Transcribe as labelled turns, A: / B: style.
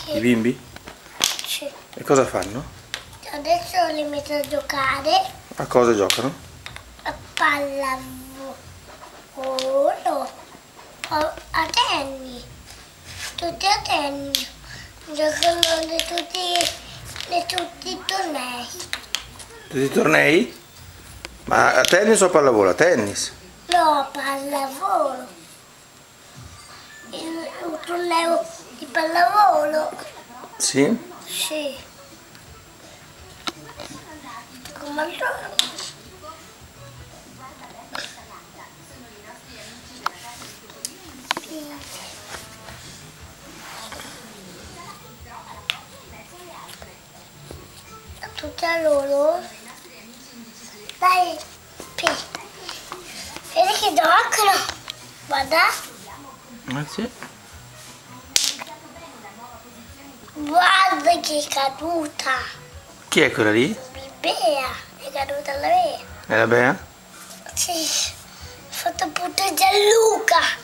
A: I bimbi?
B: Sì.
A: E cosa fanno?
B: Adesso li metto a giocare
A: A cosa giocano?
B: a pallavolo, a tennis, tutti a tennis, giocano tutti i tornei.
A: Tutti i tornei? Ma a tennis o a pallavolo? A tennis?
B: No, a pallavolo. Un torneo di pallavolo.
A: Sì?
B: Sì. Come al solito. Tutti a loro. Dai, vedi che giocano. Guarda.
A: Sì.
B: Guarda che è caduta.
A: Chi è quella lì?
B: Bea, è caduta la Bea.
A: È la Bea?
B: Sì, ho fatto appunto Gianluca.